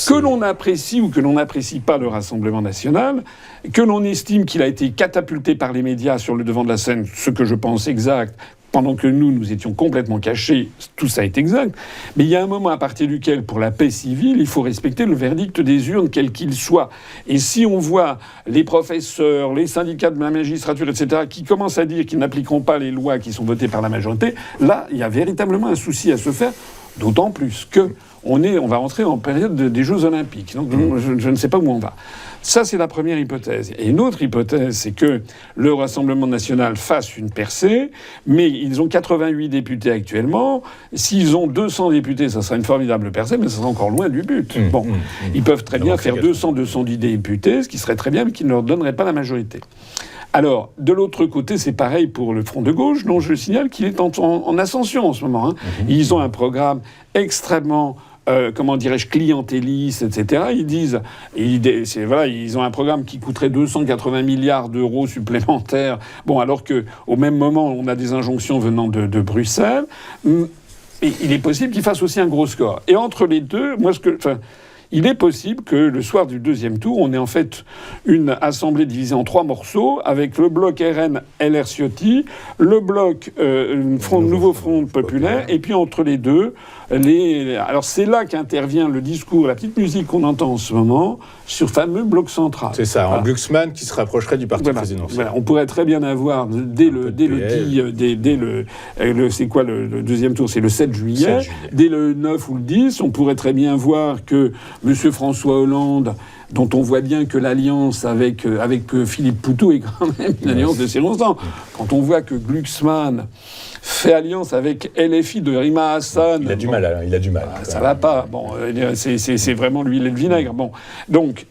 Que l'on apprécie ou que l'on n'apprécie pas le Rassemblement national, que l'on estime qu'il a été catapulté par les médias sur le devant de la scène, ce que je pense exact, pendant que nous étions complètement cachés, tout ça est exact. Mais il y a un moment à partir duquel, pour la paix civile, il faut respecter le verdict des urnes, quel qu'il soit. Et si on voit les professeurs, les syndicats de la magistrature, etc., qui commencent à dire qu'ils n'appliqueront pas les lois qui sont votées par la majorité, là, il y a véritablement un souci à se faire, d'autant plus que on va entrer en période des Jeux Olympiques. Donc, je ne sais pas où on va. Ça, c'est la première hypothèse. Et une autre hypothèse, c'est que le Rassemblement national fasse une percée, mais ils ont 88 députés actuellement. S'ils ont 200 députés, ça sera une formidable percée, mais ça sera encore loin du but. Ils peuvent très bien faire 200-210 députés, ce qui serait très bien, mais qui ne leur donnerait pas la majorité. Alors, de l'autre côté, c'est pareil pour le Front de gauche, dont je signale qu'il est en ascension en ce moment. Hein. Ils ont un programme extrêmement... comment dirais-je, clientéliste, etc. Ils ont un programme qui coûterait 280 milliards d'euros supplémentaires. Bon, alors qu'au même moment, on a des injonctions venant de Bruxelles. Et il est possible qu'ils fassent aussi un gros score. Et entre les deux, il est possible que le soir du deuxième tour, on ait en fait une assemblée divisée en 3 morceaux, avec le bloc RN LR Ciotti, le bloc Nouveau Front Populaire, et puis entre les deux, alors c'est là qu'intervient le discours, la petite musique qu'on entend en ce moment, sur le fameux bloc central. C'est ça, un Glucksmann qui se rapprocherait du parti présidentiel. Voilà. On pourrait très bien avoir, dès le c'est quoi le deuxième tour, c'est le 7 juillet. Dès le 9 ou le 10, on pourrait très bien voir que M. François Hollande, dont on voit bien que l'alliance avec Philippe Poutou est quand même une alliance de circonstance. Quand on voit que Glucksmann fait alliance avec LFI de Rima Hassan... Il a du mal. Ça va pas. Bon, c'est vraiment l'huile et le vinaigre. Bon. Donc,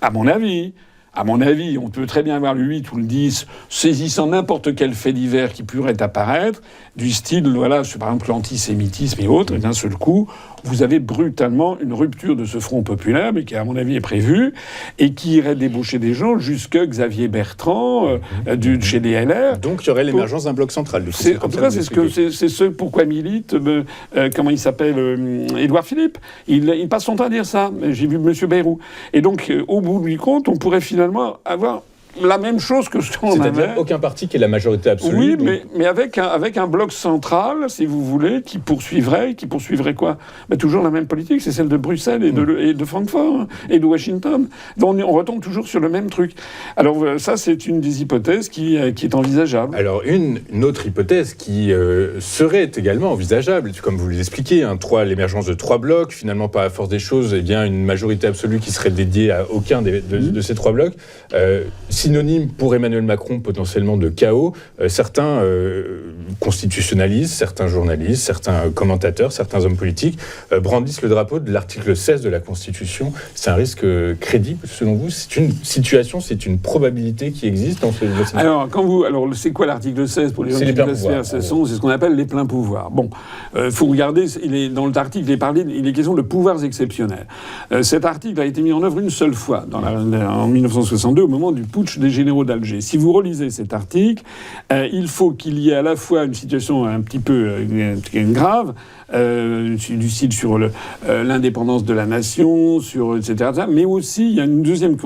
à mon avis, on peut très bien avoir le 8 ou le 10 saisissant n'importe quel fait divers qui pourrait apparaître, du style, par exemple, l'antisémitisme et autres, et d'un seul coup, vous avez brutalement une rupture de ce Front populaire, mais qui, à mon avis, est prévue, et qui irait débaucher des gens jusqu'à Xavier Bertrand, chez les LR. Donc, il y aurait l'émergence d'un bloc central. En tout cas, c'est ce pourquoi milite, comment il s'appelle, Édouard Philippe. Il passe son temps à dire ça. J'ai vu M. Bayrou. Et donc, au bout du compte, on pourrait finalement avoir la même chose que ce qu'on avait. C'est-à-dire aucun parti qui est la majorité absolue. Oui, mais avec un bloc central, si vous voulez, qui poursuivrait quoi ? Toujours la même politique, c'est celle de Bruxelles et de Francfort et de Washington. Donc on retombe toujours sur le même truc. Alors ça, c'est une des hypothèses qui est envisageable. Alors une autre hypothèse qui serait également envisageable, comme vous l'expliquez, l'émergence de 3 blocs, finalement par la force des choses, une majorité absolue qui serait dédiée à aucun de ces 3 blocs. synonyme pour Emmanuel Macron potentiellement de chaos. Certains constitutionnalistes, certains journalistes, certains commentateurs, certains hommes politiques brandissent le drapeau de l'article 16 de la Constitution. C'est un risque crédible selon vous? C'est une situation, c'est une probabilité qui existe dans ce Alors, c'est quoi l'article 16 pour les gens qui ne c'est ce qu'on appelle les pleins pouvoirs. Bon, faut regarder, dans l'article, il est question de pouvoirs exceptionnels. Cet article a été mis en œuvre une seule fois en 1962 au moment du putsch des généraux d'Alger. Si vous relisez cet article, il faut qu'il y ait à la fois une situation un petit peu grave, du style sur l'indépendance de la nation, etc., mais aussi il y a une deuxième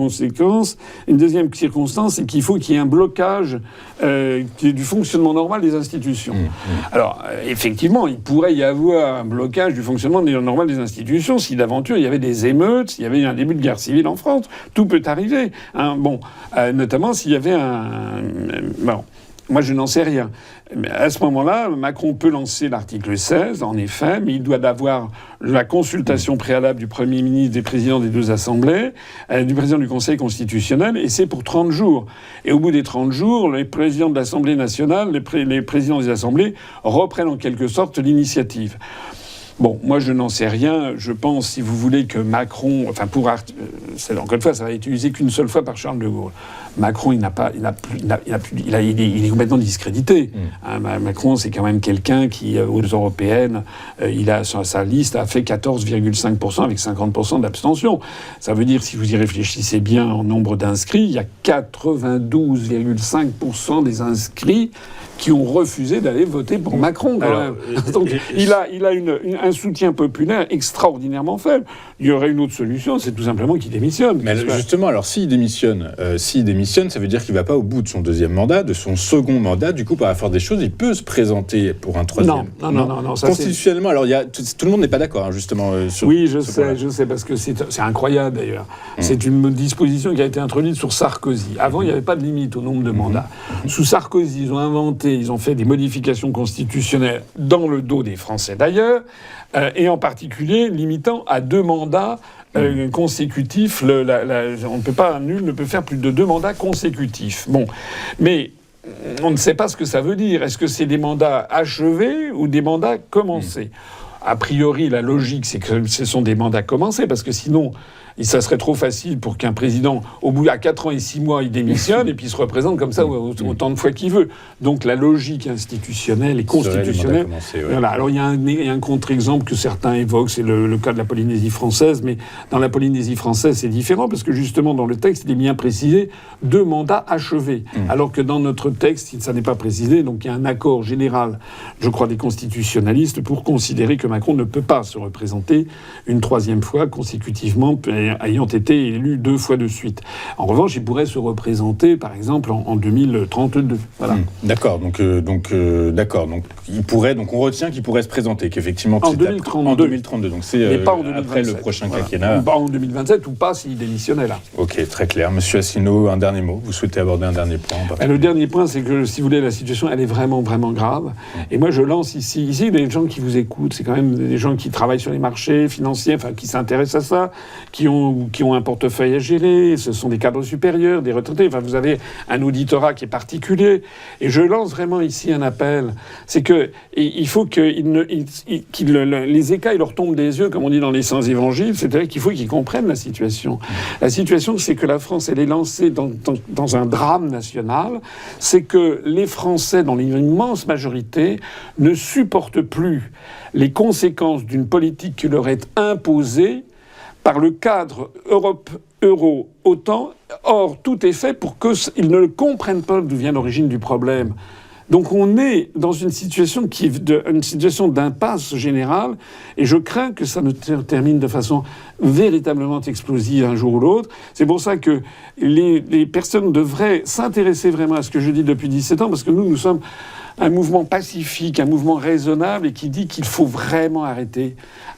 circonstance, c'est qu'il faut qu'il y ait un blocage du fonctionnement normal des institutions. Alors, effectivement, il pourrait y avoir un blocage du fonctionnement normal des institutions si d'aventure il y avait des émeutes, s'il y avait un début de guerre civile en France. Tout peut arriver. Notamment s'il y avait moi, je n'en sais rien. Mais à ce moment-là, Macron peut lancer l'article 16, en effet, mais il doit avoir la consultation préalable du Premier ministre, des présidents des deux assemblées, du président du Conseil constitutionnel, et c'est pour 30 jours. Et au bout des 30 jours, les présidents de l'Assemblée nationale, les présidents des assemblées reprennent en quelque sorte l'initiative. Bon, moi je n'en sais rien. Je pense, si vous voulez, que Macron, encore une fois, ça va être utilisé qu'une seule fois par Charles de Gaulle. Macron, il est complètement discrédité. Macron, c'est quand même quelqu'un qui, aux européennes, sa liste a fait 14,5% avec 50% d'abstention. Ça veut dire, si vous y réfléchissez bien en nombre d'inscrits, il y a 92,5% des inscrits qui ont refusé d'aller voter pour Macron. Donc, il a un soutien populaire extraordinairement faible. Il y aurait une autre solution, c'est tout simplement qu'il démissionne. Mais justement, alors s'il démissionne, ça veut dire qu'il ne va pas au bout de son deuxième mandat, de son second mandat. Du coup, par la force des choses, il peut se présenter pour un troisième. Non. Ça, constitutionnellement, alors tout le monde n'est pas d'accord, justement. Oui, je sais, parce que c'est incroyable d'ailleurs. C'est une disposition qui a été introduite sur Sarkozy. Avant, il n'y avait pas de limite au nombre de mandats. Sous Sarkozy, ils ont fait des modifications constitutionnelles dans le dos des Français d'ailleurs, et en particulier limitant à 2 mandats consécutifs. Nul ne peut faire plus de 2 mandats consécutifs. Bon, mais on ne sait pas ce que ça veut dire. Est-ce que c'est des mandats achevés ou des mandats commencés ? A priori, la logique, c'est que ce sont des mandats commencés, parce que sinon, ça serait trop facile pour qu'un président, au bout à 4 ans et 6 mois, il démissionne et puis il se représente comme ça autant de fois qu'il veut. Donc la logique institutionnelle et constitutionnelle... Voilà. Alors il y a un contre-exemple que certains évoquent, c'est le cas de la Polynésie française, mais dans la Polynésie française, c'est différent, parce que justement, dans le texte, il est bien précisé 2 mandats achevés, alors que dans notre texte, ça n'est pas précisé, donc il y a un accord général, je crois, des constitutionnalistes pour considérer que Macron ne peut pas se représenter une 3e fois consécutivement, ayant été élu 2 fois de suite. En revanche, il pourrait se représenter, par exemple, en 2032. Voilà. D'accord. Donc, il pourrait. Donc, on retient qu'il pourrait se présenter, qu'effectivement. En 2032. En 2032. Donc, c'est pas en 2027, après le prochain quinquennat. Pas en 2027 ou pas s'il démissionnait là. Ok, très clair. Monsieur Asselineau, un dernier mot. Vous souhaitez aborder un dernier point? Le dernier point, c'est que, si vous voulez, la situation, elle est vraiment, vraiment grave. Et moi, je lance ici, les gens qui vous écoutent, c'est quand même des gens qui travaillent sur les marchés financiers, qui s'intéressent à ça, qui ont un portefeuille à gérer, ce sont des cadres supérieurs, des retraités. Vous avez un auditorat qui est particulier. Et je lance vraiment ici un appel. C'est que il faut que les écailles leur tombent des yeux, comme on dit dans les Saints Évangiles. C'est-à-dire qu'il faut qu'ils comprennent la situation. La situation, c'est que la France, elle est lancée dans un drame national. C'est que les Français, dans l'immense majorité, ne supportent plus les conséquences d'une politique qui leur est imposée par le cadre Europe-Euro-OTAN. Or, tout est fait pour qu'ils ne comprennent pas d'où vient l'origine du problème. Donc on est dans une situation une situation d'impasse générale, et je crains que ça ne termine de façon véritablement explosive un jour ou l'autre. C'est pour ça que les personnes devraient s'intéresser vraiment à ce que je dis depuis 17 ans, parce que nous sommes un mouvement pacifique, un mouvement raisonnable et qui dit qu'il faut vraiment arrêter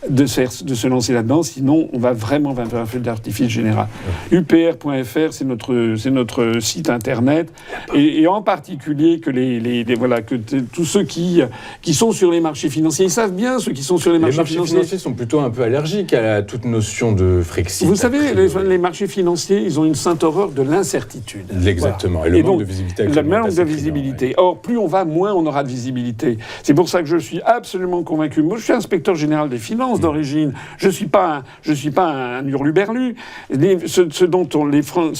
de se lancer là-dedans, sinon on va vraiment faire un feu d'artifice général. UPR.fr, c'est notre site internet, et en particulier que tous ceux qui sont sur les marchés financiers, ils savent bien, ceux qui sont sur les marchés financiers sont plutôt un peu allergiques à toute notion de Frexit. Vous savez, les marchés financiers, ils ont une sainte horreur de l'incertitude. Exactement. Voilà. Et le manque de visibilité. Le manque de visibilité. Or, plus on va, moins on aura de visibilité. C'est pour ça que je suis absolument convaincu. Moi, je suis inspecteur général des finances d'origine. Je suis pas un hurluberlu. Ce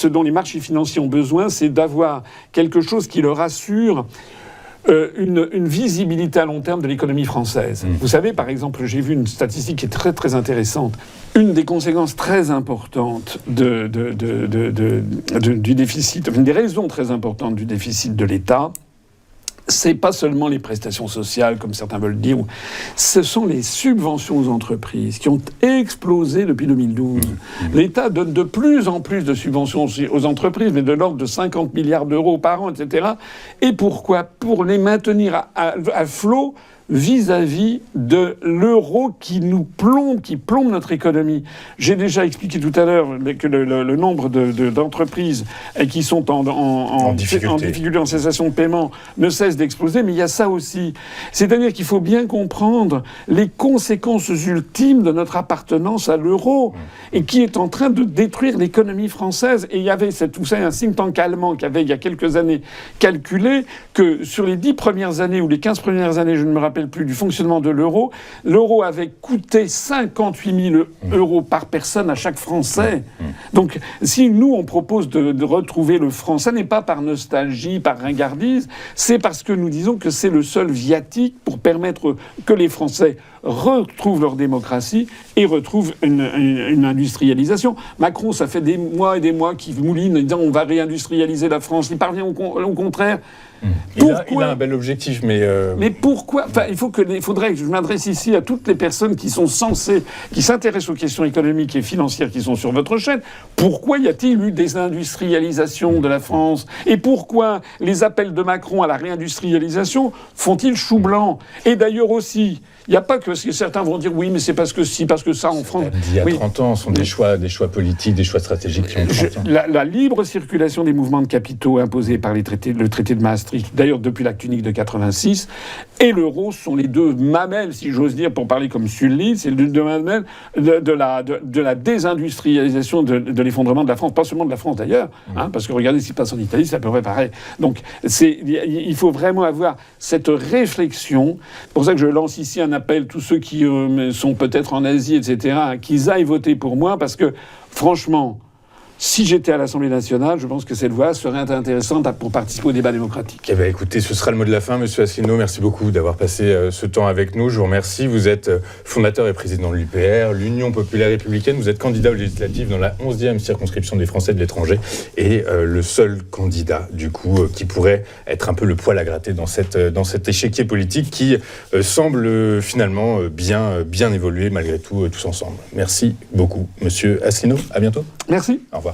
dont les marchés financiers ont besoin, c'est d'avoir quelque chose qui leur assure une visibilité à long terme de l'économie française. Vous savez, par exemple, j'ai vu une statistique qui est très très intéressante. Une des conséquences très importantes du déficit, une des raisons très importantes du déficit de l'État, c'est pas seulement les prestations sociales, comme certains veulent dire, ce sont les subventions aux entreprises qui ont explosé depuis 2012. L'État donne de plus en plus de subventions aux entreprises, mais de l'ordre de 50 milliards d'euros par an, etc. Et pourquoi ? Pour les maintenir à flot vis-à-vis de l'euro qui plombe notre économie. J'ai déjà expliqué tout à l'heure que le nombre d'entreprises qui sont en difficulté, en cessation de paiement, ne cesse d'exploser, mais il y a ça aussi. C'est-à-dire qu'il faut bien comprendre les conséquences ultimes de notre appartenance à l'euro, et qui est en train de détruire l'économie française. Et il y avait un think tank allemand qui avait, il y a quelques années, calculé que sur les 10 premières années, ou les 15 premières années, je ne me rappelle plus, du fonctionnement de l'euro, l'euro avait coûté 58 000 euros par personne à chaque Français. Donc, si nous, on propose de retrouver le franc, ça n'est pas par nostalgie, par ringardise, c'est parce que nous disons que c'est le seul viatique pour permettre que les Français retrouvent leur démocratie et retrouvent une industrialisation. Macron, ça fait des mois et des mois qu'il mouline en disant on va réindustrialiser la France. Il parvient au contraire. Il a un bel objectif, mais pourquoi ? Enfin, il faudrait que je m'adresse ici à toutes les personnes qui s'intéressent aux questions économiques et financières qui sont sur votre chaîne. Pourquoi y a-t-il eu des industrialisations de la France ? Et pourquoi les appels de Macron à la réindustrialisation font-ils chou blanc ? Et d'ailleurs aussi, il n'y a pas que certains vont dire oui, mais c'est parce que ça en France. Il y a 30 ans, ce sont des choix politiques, des choix stratégiques qui ont 30 ans. La libre circulation des mouvements de capitaux imposés par le traité de Maastricht, d'ailleurs depuis l'acte unique de 86, et l'euro sont les deux mamelles, si j'ose dire, pour parler comme Sully, c'est les deux mamelles de la désindustrialisation, de l'effondrement de la France, pas seulement de la France d'ailleurs, parce que regardez ce qui se passe en Italie, c'est à peu près pareil. Donc il faut vraiment avoir cette réflexion. C'est pour ça que je lance ici un appel, tous ceux qui sont peut-être en Asie, etc., qu'ils aillent voter pour moi, parce que franchement, si j'étais à l'Assemblée nationale, je pense que cette voie serait intéressante pour participer au débat démocratique. Eh bien, écoutez, ce sera le mot de la fin. Monsieur Asselineau, merci beaucoup d'avoir passé ce temps avec nous. Je vous remercie. Vous êtes fondateur et président de l'UPR, l'Union populaire républicaine. Vous êtes candidat aux législatives dans la 11e circonscription des Français de l'étranger et le seul candidat, du coup, qui pourrait être un peu le poil à gratter dans cet échiquier politique qui semble finalement bien évoluer malgré tout, tous ensemble. Merci beaucoup, monsieur Asselineau. À bientôt. Merci. Au revoir.